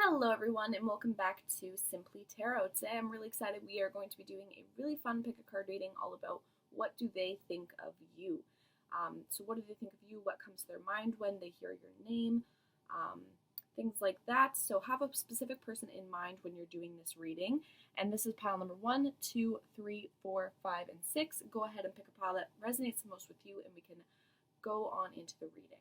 Hello everyone and welcome back to Simply Tarot. Today I'm really excited. We are going to be doing a really fun pick a card reading all about what do they think of you. So what do they think of you? What comes to their mind when they hear your name? Things like that. So have a specific person in mind when you're doing this reading. And this is pile number 1, 2, 3, 4, 5, and 6. Go ahead and pick a pile that resonates the most with you and we can go on into the reading.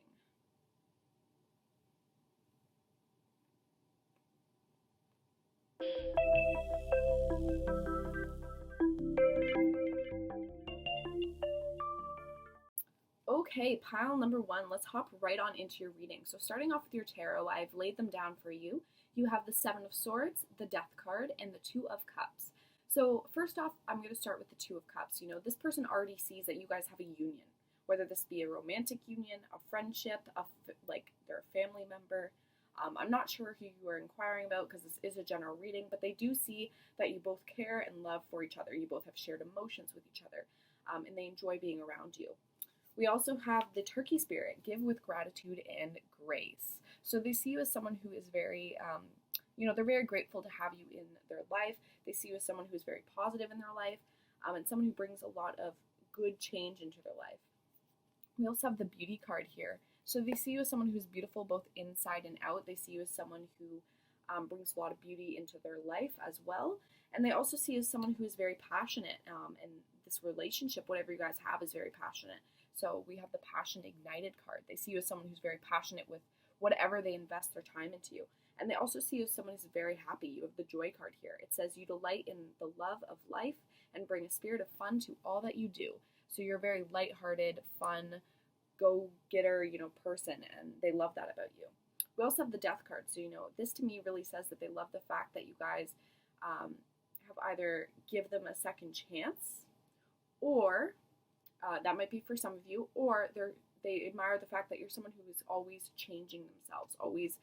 Okay, pile number 1, let's hop right on into your reading. So starting off with your tarot, I've laid them down for you. You have the 7 of Swords, the Death card, and the 2 of Cups. So first off, I'm going to start with the 2 of Cups. You know, this person already sees that you guys have a union, whether this be a romantic union, a friendship, like they're a family member. I'm not sure who you are inquiring about because this is a general reading, but they do see that you both care and love for each other. You both have shared emotions with each other, and they enjoy being around you. We also have the Turkey spirit, give with gratitude and grace. So they see you as someone who is very, they're very grateful to have you in their life. They see you as someone who is very positive in their life, and someone who brings a lot of good change into their life. We also have the Beauty card here. So they see you as someone who's beautiful both inside and out. They see you as someone who brings a lot of beauty into their life as well. And they also see you as someone who is very passionate, and this relationship, whatever you guys have, is very passionate. So we have the Passion Ignited card. They see you as someone who's very passionate with whatever they invest their time into. And they also see you as someone who's very happy. You have the Joy card here. It says you delight in the love of life and bring a spirit of fun to all that you do. So you're a very lighthearted, fun, go-getter, person, and they love that about you. We also have the Death card. So, this to me really says that they love the fact that you guys have either give them a second chance, or that might be for some of you, or they admire the fact that you're someone who is always changing themselves, always,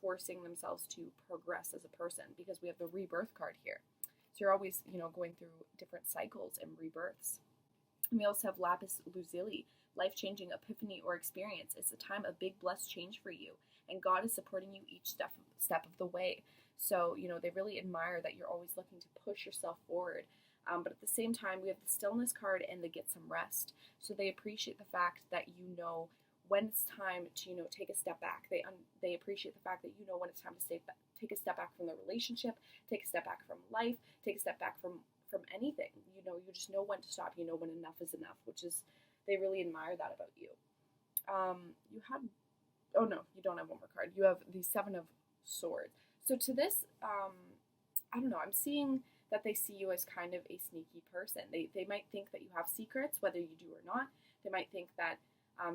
forcing themselves to progress as a person, because we have the Rebirth card here. So you're always, going through different cycles and rebirths. And we also have Lapis Lazuli, life-changing epiphany or experience. It's a time of big blessed change for you, and God is supporting you each step of the way. So, they really admire that you're always looking to push yourself forward. But at the same time, we have the Stillness card and the Get Some Rest. So they appreciate the fact that when it's time to, take a step back. They appreciate the fact that when it's time to take a step back from the relationship, take a step back from life, take a step back from anything. You just know when to stop. You know when enough is enough, they really admire that about you. You don't have one more card. You have the 7 of Swords. So to this, I don't know, I'm seeing that they see you as kind of a sneaky person. They might think that you have secrets, whether you do or not. They might think that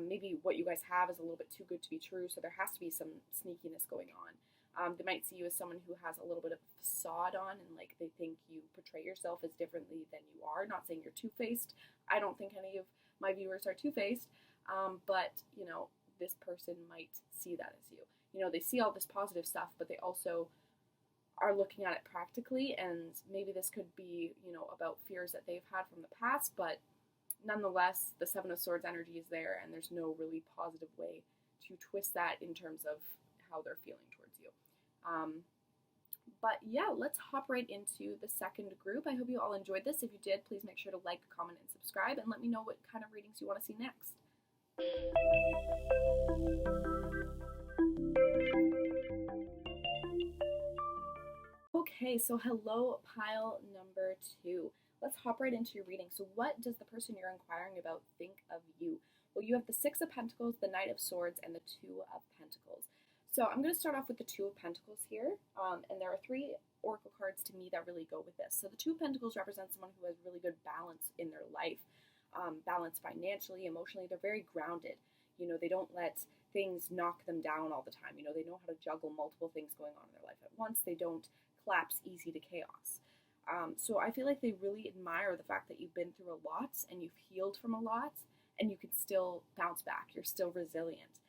maybe what you guys have is a little bit too good to be true, so there has to be some sneakiness going on. They might see you as someone who has a little bit of a facade on, and like they think you portray yourself as differently than you are. Not saying you're two-faced. I don't think any of my viewers are two-faced, but this person might see that as you. They see all this positive stuff, but they also are looking at it practically, and maybe this could be, about fears that they've had from the past, but nonetheless, the 7 of Swords energy is there, and there's no really positive way to twist that in terms of how they're feeling towards you. But yeah, let's hop right into the second group. I hope you all enjoyed this. If you did, please make sure to like, comment, and subscribe, and let me know what kind of readings you want to see next. Okay, so hello, pile number 2. Let's hop right into your reading. So what does the person you're inquiring about think of you? Well, you have the 6 of Pentacles, the Knight of Swords, and the 2 of Pentacles. So I'm going to start off with the 2 of Pentacles here, and there are 3 oracle cards to me that really go with this. So the 2 of Pentacles represents someone who has really good balance in their life, balance financially, emotionally. They're very grounded. They don't let things knock them down all the time. They know how to juggle multiple things going on in their life at once. They don't collapse easy to chaos. So I feel like they really admire the fact that you've been through a lot and you've healed from a lot, and you can still bounce back. You're still resilient.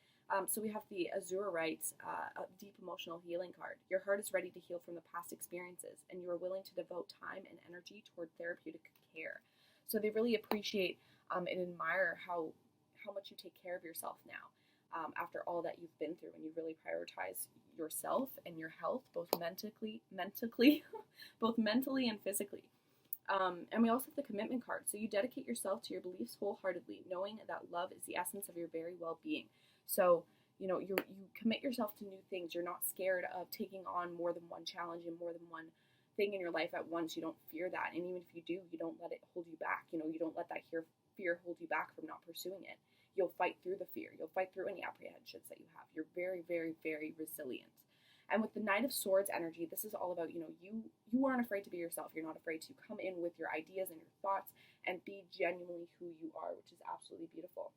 So we have the Azurite, a deep emotional healing card. Your heart is ready to heal from the past experiences, and you are willing to devote time and energy toward therapeutic care. So they really appreciate and admire how much you take care of yourself now, after all that you've been through, and you really prioritize yourself and your health, both mentally, both mentally and physically. And we also have the commitment card. So you dedicate yourself to your beliefs wholeheartedly, knowing that love is the essence of your very well-being. So, you commit yourself to new things. You're not scared of taking on more than one challenge and more than one thing in your life at once. You don't fear that. And even if you do, you don't let it hold you back. You don't let that fear hold you back from not pursuing it. You'll fight through the fear. You'll fight through any apprehensions that you have. You're very, very, very resilient. And with the Knight of Swords energy, this is all about, you aren't afraid to be yourself. You're not afraid to come in with your ideas and your thoughts and be genuinely who you are, which is absolutely beautiful.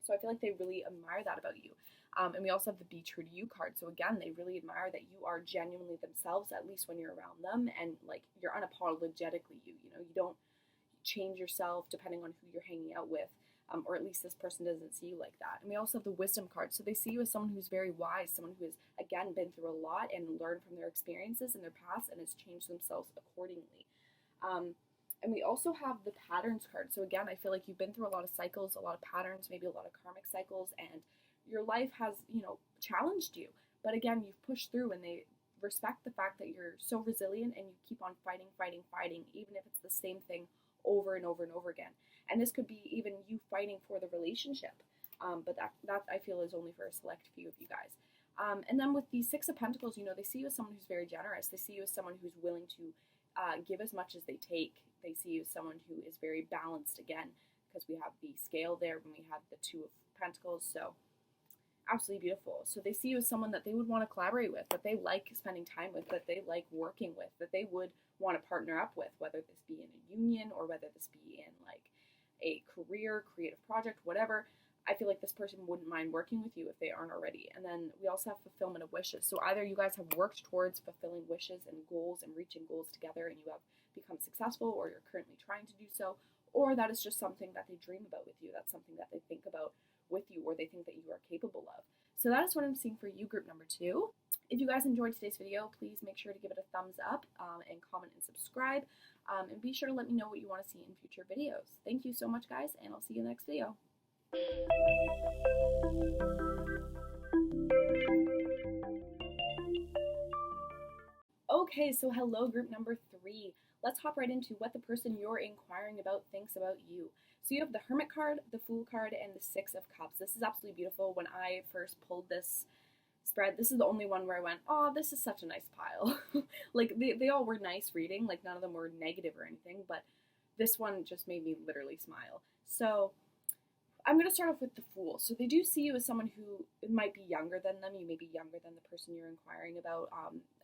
So I feel like they really admire that about you. And we also have the Be True to You card. So again, they really admire that you are genuinely themselves, at least when you're around them, and like you're unapologetically you. You don't change yourself depending on who you're hanging out with. Or at least this person doesn't see you like that. And we also have the Wisdom card. So they see you as someone who's very wise, someone who has, again, been through a lot and learned from their experiences in their past and has changed themselves accordingly. And we also have the Patterns card. So again, I feel like you've been through a lot of cycles, a lot of patterns, maybe a lot of karmic cycles, and your life has, challenged you. But again, you've pushed through, and they respect the fact that you're so resilient and you keep on fighting, even if it's the same thing over and over and over again. And this could be even you fighting for the relationship, but that I feel is only for a select few of you guys. And then with the Six of Pentacles, they see you as someone who's very generous. They see you as someone who's willing to give as much as they take. They see you as someone who is very balanced, again, because we have the scale there when we have the Two of Pentacles. So absolutely beautiful. So they see you as someone that they would want to collaborate with, that they like spending time with, that they like working with, that they would want to partner up with, whether this be in a union or whether this be in like a career, creative project, whatever. I feel like this person wouldn't mind working with you if they aren't already. And then we also have fulfillment of wishes. So either you guys have worked towards fulfilling wishes and goals and reaching goals together and you have become successful, or you're currently trying to do so, or that is just something that they dream about with you. That's something that they think about with you, or they think that you are capable of. So that is what I'm seeing for you, group number 2. If you guys enjoyed today's video, please make sure to give it a thumbs up and comment and subscribe. And be sure to let me know what you want to see in future videos. Thank you so much, guys, and I'll see you in the next video. Okay, so hello, group number 3. Let's hop right into what the person you're inquiring about thinks about you. So you have the Hermit card, the Fool card, and the Six of Cups. This is absolutely beautiful. When I first pulled this spread, this is the only one where I went, oh, this is such a nice pile. Like, they all were nice reading. Like, none of them were negative or anything, but this one just made me literally smile. So I'm going to start off with the Fool. So they do see you as someone who might be younger than them. You may be younger than the person you're inquiring about.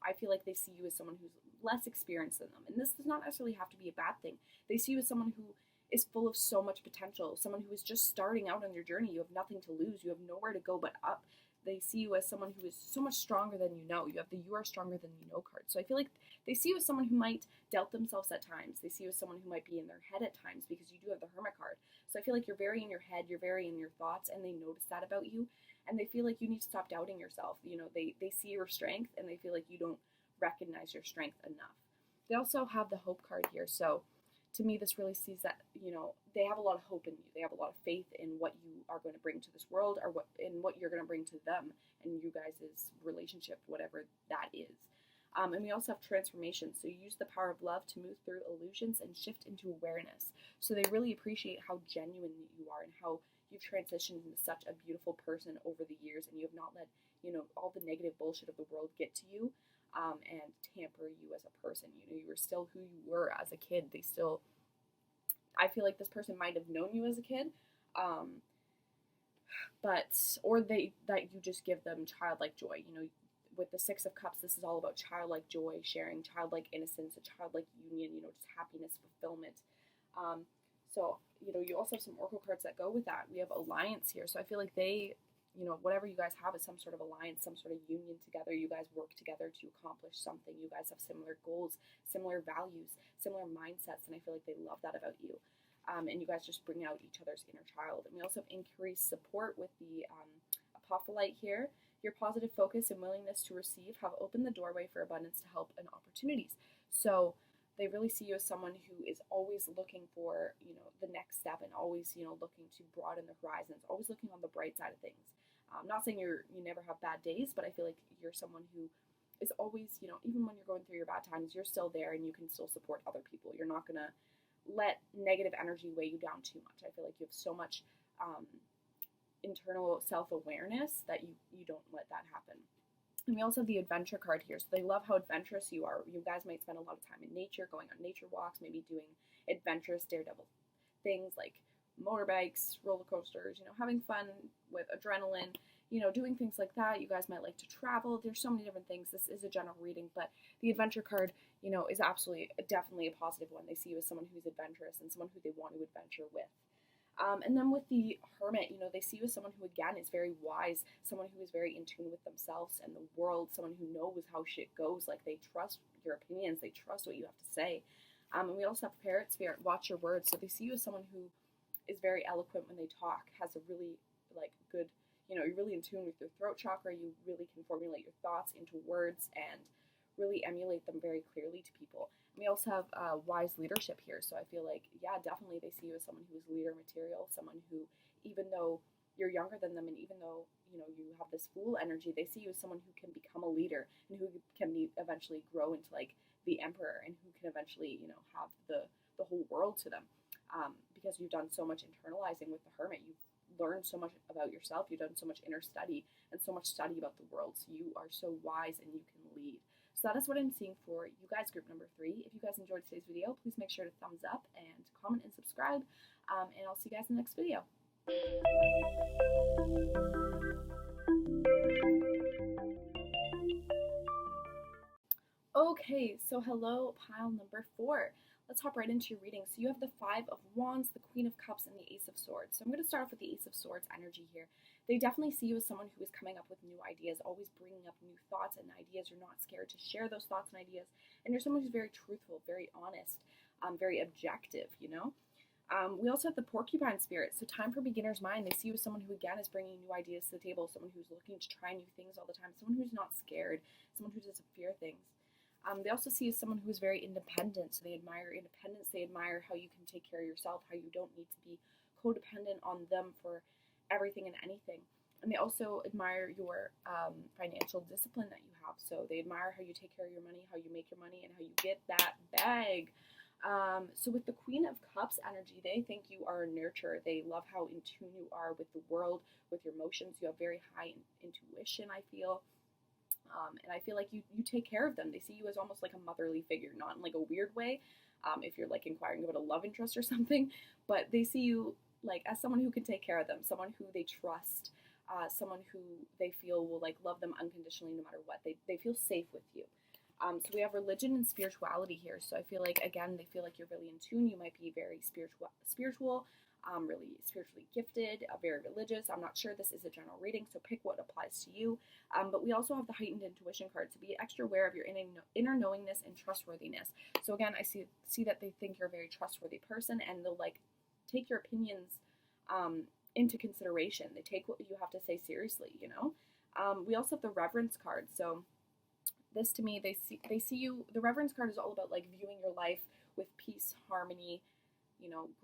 I feel like they see you as someone who's less experienced than them. And this does not necessarily have to be a bad thing. They see you as someone who is full of so much potential, someone who is just starting out on your journey. You have nothing to lose. You have nowhere to go but up. They see you as someone who is so much stronger than you know. You have the You Are Stronger Than You Know card. So I feel like they see you as someone who might doubt themselves at times. They see you as someone who might be in their head at times, because you do have the Hermit card. So I feel like you're very in your head, you're very in your thoughts, and they notice that about you. And they feel like you need to stop doubting yourself. They see your strength, and they feel like you don't recognize your strength enough. They also have the Hope card here. So to me, this really sees that, they have a lot of hope in you. They have a lot of faith in what you are going to bring to this world, or what you're going to bring to them and you guys' relationship, whatever that is. And we also have transformation. So you use the power of love to move through illusions and shift into awareness. So they really appreciate how genuine you are and how you've transitioned into such a beautiful person over the years, and you have not let, all the negative bullshit of the world get to you and tamper you as a person. You were still who you were as a kid. I feel like this person might have known you as a kid, that you just give them childlike joy. With the Six of Cups, this is all about childlike joy, sharing, childlike innocence, a childlike union, just happiness, fulfillment. So, you also have some Oracle cards that go with that. We have Alliance here. So I feel like they, whatever you guys have is some sort of alliance, some sort of union together. You guys work together to accomplish something. You guys have similar goals, similar values, similar mindsets, and I feel like they love that about you. And you guys just bring out each other's inner child. And we also have increased support with the Apophyllite here. Your positive focus and willingness to receive have opened the doorway for abundance to help and opportunities. So they really see you as someone who is always looking for, the next step, and always, looking to broaden the horizons, always looking on the bright side of things. I'm not saying you never have bad days, but I feel like you're someone who is always, even when you're going through your bad times, you're still there and you can still support other people. You're not going to let negative energy weigh you down too much. I feel like you have so much internal self-awareness that you don't let that happen. And we also have the adventure card here. So they love how adventurous you are. You guys might spend a lot of time in nature, going on nature walks, maybe doing adventurous daredevil things like motorbikes, roller coasters, having fun with adrenaline, doing things like that. You guys might like to travel. There's so many different things. This is a general reading, but the adventure card, is definitely a positive one. They see you as someone who's adventurous and someone who they want to adventure with. And then with the hermit, they see you as someone who, again, is very wise, someone who is very in tune with themselves and the world, someone who knows how shit goes. Like, they trust your opinions, they trust what you have to say. And we also have parrot spirit, watch your words. So they see you as someone who is very eloquent when they talk, has a really, good, you're really in tune with your throat chakra. You really can formulate your thoughts into words and really emulate them very clearly to people. And we also have wise leadership here. So I feel like, yeah, definitely they see you as someone who is leader material, someone who, even though you're younger than them and even though, you have this fool energy, they see you as someone who can become a leader and who can eventually grow into the emperor and who can eventually, have the whole world to them. Because you've done so much internalizing with the hermit. You've learned so much about yourself. You've done so much inner study and so much study about the world. So you are so wise and you can lead. So that is what I'm seeing for you guys, group number 3. If you guys enjoyed today's video, please make sure to thumbs up and comment and subscribe. And I'll see you guys in the next video. Okay, so hello, pile number 4. Let's hop right into your reading. So you have the 5 of Wands, the Queen of Cups, and the Ace of Swords. So I'm going to start off with the Ace of Swords energy here. They definitely see you as someone who is coming up with new ideas, always bringing up new thoughts and ideas. You're not scared to share those thoughts and ideas. And you're someone who's very truthful, very honest, very objective, We also have the Porcupine Spirit. So time for beginner's mind. They see you as someone who, again, is bringing new ideas to the table, someone who's looking to try new things all the time, someone who's not scared, someone who doesn't fear things. They also see you as someone who is very independent, so they admire independence, they admire how you can take care of yourself, how you don't need to be codependent on them for everything and anything. And they also admire your financial discipline that you have, so they admire how you take care of your money, how you make your money, and how you get that bag. So with the Queen of Cups energy, they think you are a nurturer. They love how in tune you are with the world, with your emotions. You have very high intuition, I feel. And I feel like you take care of them. They see you as almost like a motherly figure, not in a weird way, if you're inquiring about a love interest or something, but they see you as someone who can take care of them, someone who they trust, someone who they feel will love them unconditionally no matter what. They feel safe with you. So we have religion and spirituality here. So I feel again, they feel like you're really in tune. You might be very spiritual, really spiritually gifted, very religious. I'm not sure, this is a general reading, so pick what applies to you. But we also have the heightened intuition card, to be extra aware of your inner knowingness and trustworthiness. So again, I see that they think you're a very trustworthy person, and they'll take your opinions into consideration. They take what you have to say seriously, We also have the reverence card. So this, to me, they see you. The reverence card is all about viewing your life with peace, harmony,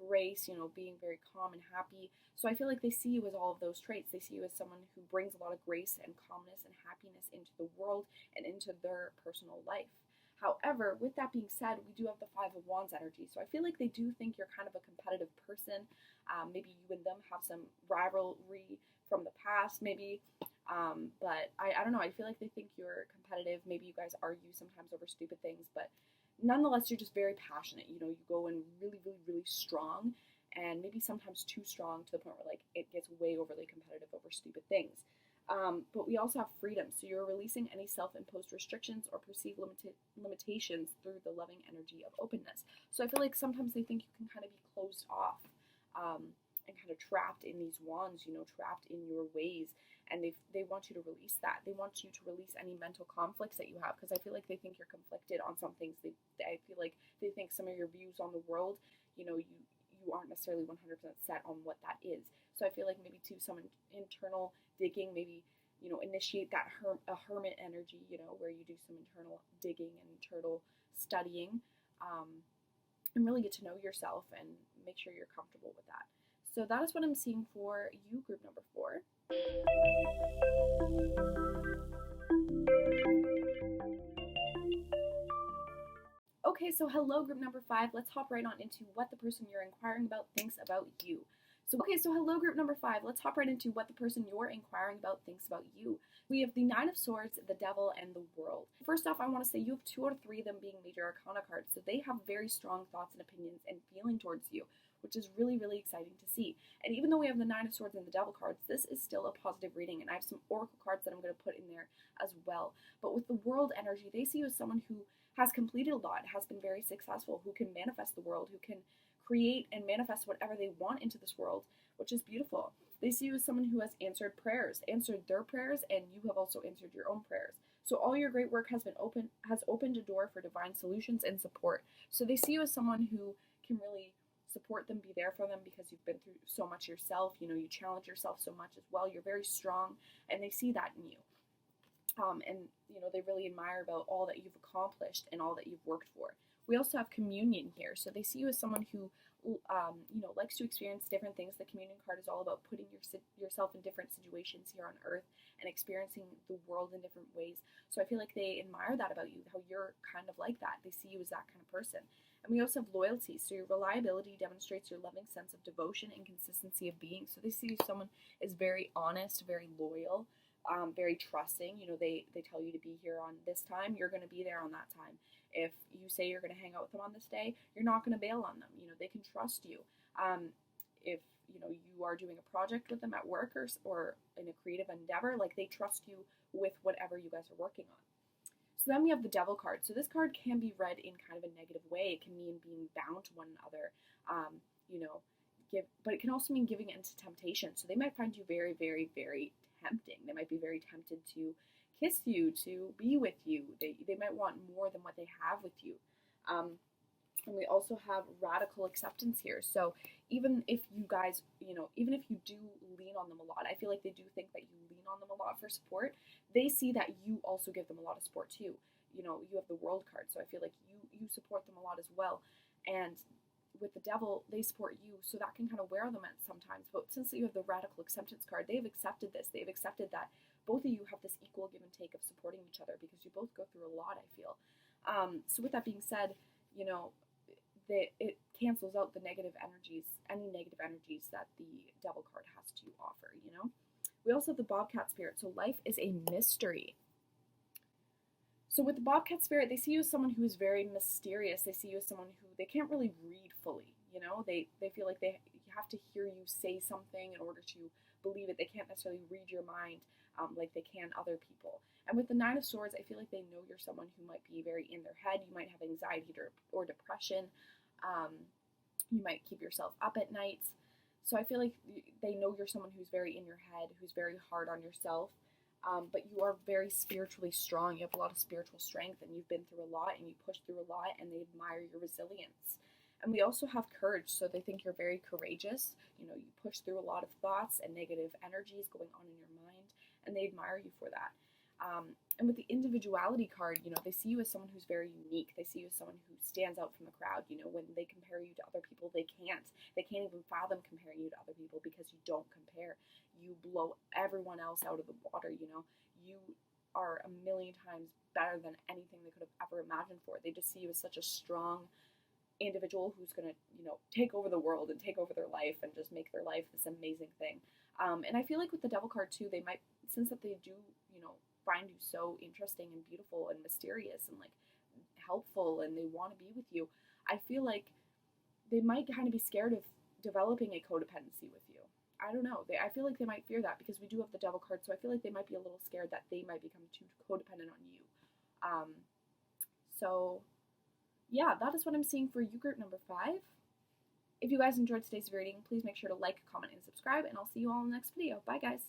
grace, being very calm and happy. So I feel like they see you as all of those traits. They see you as someone who brings a lot of grace and calmness and happiness into the world and into their personal life. However, with that being said, we do have the 5 of Wands energy. So I feel like they do think you're kind of a competitive person. Maybe you and them have some rivalry from the past, maybe. But I don't know. I feel like they think you're competitive. Maybe you guys argue sometimes over stupid things, but nonetheless, you're just very passionate. You go in really, really, really strong, and maybe sometimes too strong to the point where it gets way overly competitive over stupid things. But we also have freedom. So you're releasing any self-imposed restrictions or perceived limitations through the loving energy of openness. So I feel like sometimes they think you can kind of be closed off and kind of trapped in these wands, trapped in your ways. And they want you to release that. They want you to release any mental conflicts that you have, because I feel like they think you're conflicted on some things. I feel like they think some of your views on the world, you aren't necessarily 100% set on what that is. So I feel like maybe to some internal digging, maybe, initiate that a hermit energy, where you do some internal digging and internal studying, and really get to know yourself and make sure you're comfortable with that. So that is what I'm seeing for you, group number 4. Okay, so hello, group number 5. Let's hop right on into what the person you're inquiring about thinks about you. So hello, group number 5. Let's hop right into what the person you're inquiring about thinks about you. We have the Nine of Swords, the Devil, and the World. First off, I want to say you have 2 out of 3 of them being major arcana cards, so they have very strong thoughts and opinions and feeling towards you, which is really, really exciting to see. And even though we have the Nine of Swords and the Devil cards, this is still a positive reading, and I have some oracle cards that I'm going to put in there as well. But with the World energy, they see you as someone who has completed a lot, has been very successful, who can manifest the world, who can create and manifest whatever they want into this world, which is beautiful. They see you as someone who has answered their prayers, and you have also answered your own prayers. So all your great work has opened a door for divine solutions and support. So they see you as someone who can really support them, be there for them, because you've been through so much yourself. You know, you challenge yourself so much as well. You're very strong, and they see that in you. And you know, they really admire about all that you've accomplished and all that you've worked for. We also have communion here, so they see you as someone who likes to experience different things. The communion card is all about putting yourself in different situations here on earth and experiencing the world in different ways. So I feel like they admire that about you, how you're kind of like that. They see you as that kind of person. And we also have loyalty, so your reliability demonstrates your loving sense of devotion and consistency of being. So they see you as someone is very honest, very loyal, very trusting. You know, they tell you to be here on this time, you're going to be there on that time. If you say you're going to hang out with them on this day, you're not going to bail on them. You know, they can trust you. If you know you are doing a project with them at work or in a creative endeavor, like, they trust you with whatever you guys are working on. So then we have the Devil card. So this card can be read in kind of a negative way. It can mean being bound to one another, but it can also mean giving in to temptation. So they might find you very, very, very tempting. They might be very tempted to kiss you, to be with you. They might want more than what they have with you. And we also have radical acceptance here. So even if you guys, even if you do lean on them a lot, I feel like they do think that you lean on them a lot for support. They see that you also give them a lot of support too. You know, you have the World card, so I feel like you support them a lot as well. And with the Devil, they support you, so that can kind of wear them out sometimes. But since you have the radical acceptance card, they've accepted this. They've accepted that both of you have this equal give and take of supporting each other, because you both go through a lot, I feel. So with that being said, it cancels out the negative energies, any negative energies that the Devil card has to offer, We also have the Bobcat spirit, so life is a mystery. So with the Bobcat spirit, they see you as someone who is very mysterious. They see you as someone who they can't really read fully, They feel like they have to hear you say something in order to believe it. They can't necessarily read your mind like they can other people. And with the Nine of Swords, I feel like they know you're someone who might be very in their head. You might have anxiety or depression. You might keep yourself up at night. So I feel like they know you're someone who's very in your head, who's very hard on yourself. But you are very spiritually strong. You have a lot of spiritual strength, and you've been through a lot, and you pushed through a lot, and they admire your resilience. And we also have courage, so they think you're very courageous. You push through a lot of thoughts and negative energies going on in your mind, and they admire you for that. And with the individuality card, they see you as someone who's very unique. They see you as someone who stands out from the crowd. When they compare you to other people, they can't. They can't even fathom comparing you to other people, because you don't compare. You blow everyone else out of the water, You are a million times better than anything they could have ever imagined for. They just see you as such a strong individual who's going to, take over the world and take over their life and just make their life this amazing thing. And I feel like with the Devil card too, they might, since that they do, find you so interesting and beautiful and mysterious and like helpful, and they want to be with you, I feel like they might kind of be scared of developing a codependency with you. I don't know. I feel like they might fear that, because we do have the Devil card, so I feel like they might be a little scared that they might become too codependent on you. So yeah, that is what I'm seeing for you, group number 5. If you guys enjoyed today's reading, please make sure to like, comment, and subscribe, and I'll see you all in the next video. Bye, guys.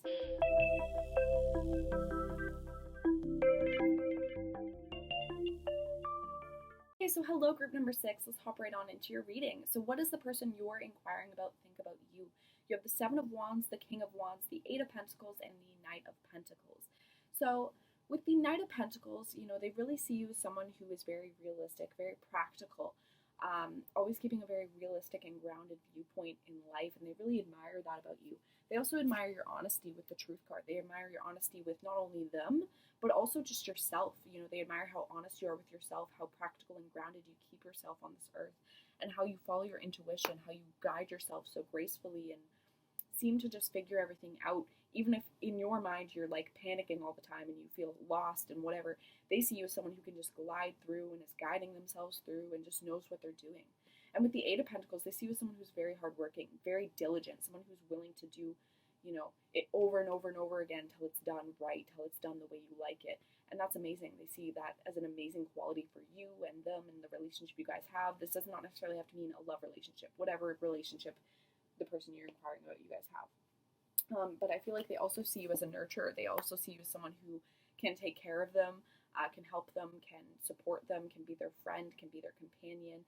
Okay, so hello, group number 6. Let's hop right on into your reading. So what does the person you're inquiring about think about you? You have the Seven of Wands, the King of Wands, the Eight of Pentacles, and the Knight of Pentacles. So with the Knight of Pentacles, they really see you as someone who is very realistic, very practical. always keeping a very realistic and grounded viewpoint in life, and they really admire that about you. They also admire your honesty with the truth card. They admire your honesty with not only them, but also just yourself. You know, they admire how honest you are with yourself, how practical and grounded you keep yourself on this earth, and how you follow your intuition, how you guide yourself so gracefully and seem to just figure everything out. Even if in your mind you're like panicking all the time and you feel lost and whatever, they see you as someone who can just glide through and is guiding themselves through and just knows what they're doing. And with the Eight of Pentacles, they see you as someone who's very hardworking, very diligent, someone who's willing to do, you know, it over and over and over again till it's done right, till it's done the way you like it. And that's amazing. They see that as an amazing quality for you and them and the relationship you guys have. This does not necessarily have to mean a love relationship, whatever relationship the person you're inquiring about you guys have. But I feel like they also see you as a nurturer. They also see you as someone who can take care of them, can help them, can support them, can be their friend, can be their companion,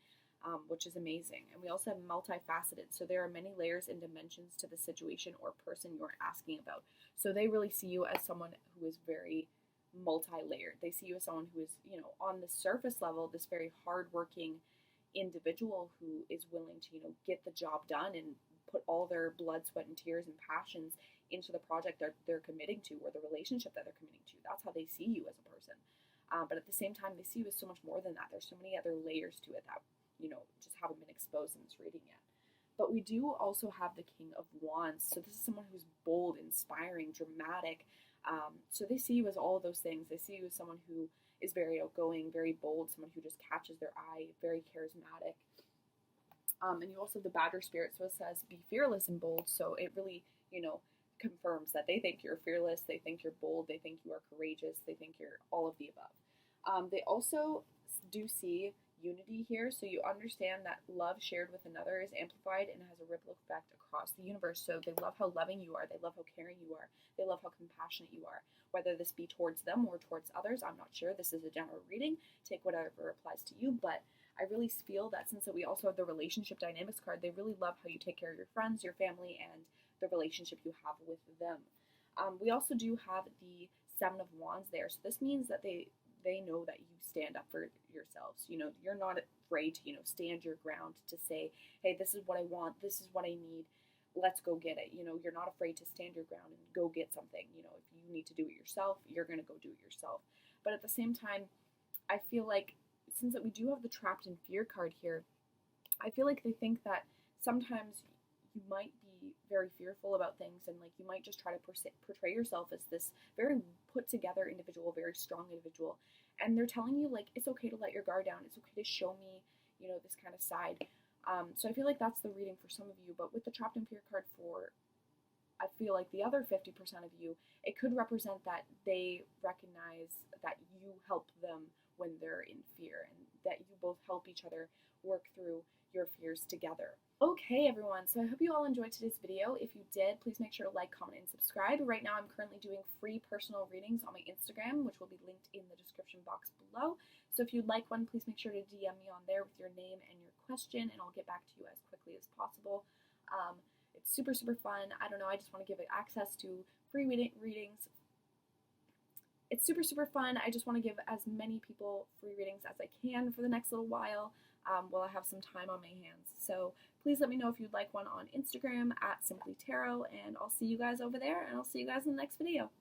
which is amazing. And we also have multifaceted. So there are many layers and dimensions to the situation or person you're asking about. So they really see you as someone who is very multi-layered. They see you as someone who is, you know, on the surface level, this very hardworking individual who is willing to, you know, get the job done and put all their blood, sweat, and tears and passions into the project they're committing to, or the relationship that they're committing to. That's how they see you as a person. But at the same time, they see you as so much more than that. There's so many other layers to it that, you know, just haven't been exposed in this reading yet. But we do also have the King of Wands. So this is someone who's bold, inspiring, dramatic. So they see you as all of those things. They see you as someone who is very outgoing, very bold, someone who just catches their eye, very charismatic. And you also have the Badger Spirit, so it says be fearless and bold. So it really, you know, confirms that they think you're fearless, they think you're bold, they think you are courageous, they think you're all of the above. They also do see unity here, so you understand that love shared with another is amplified and has a ripple effect across the universe. So they love how loving you are, they love how caring you are, they love how compassionate you are. Whether this be towards them or towards others, I'm not sure. This is a general reading. Take whatever applies to you, but I really feel that since we also have the relationship dynamics card, they really love how you take care of your friends, your family, and the relationship you have with them. We also do have the Seven of Wands there, so this means that they know that you stand up for yourselves. You know, you're not afraid to, you know, stand your ground, to say, hey, this is what I want, this is what I need, let's go get it. You know, you're not afraid to stand your ground and go get something. You know, if you need to do it yourself, you're going to go do it yourself. But at the same time, I feel like since that we do have the Trapped in Fear card here, I feel like they think that sometimes you might be very fearful about things, and like you might just try to portray yourself as this very put together individual, very strong individual, and they're telling you like it's okay to let your guard down, it's okay to show me, you know, this kind of side. So I feel like that's the reading for some of you, but with the Trapped in Fear card for, I feel like the other 50% of you, it could represent that they recognize that you help them when they're in fear, and that you both help each other work through your fears together. Okay, everyone, so I hope you all enjoyed today's video. If you did, please make sure to like, comment, and subscribe. Right now, I'm currently doing free personal readings on my Instagram, which will be linked in the description box below. So if you'd like one, please make sure to DM me on there with your name and your question, and I'll get back to you as quickly as possible. It's super, super fun. I don't know, I just want to give it access to free readings. It's super, super fun. I just want to give as many people free readings as I can for the next little while I have some time on my hands. So please let me know if you'd like one on Instagram at Simply Tarot, and I'll see you guys over there, and I'll see you guys in the next video.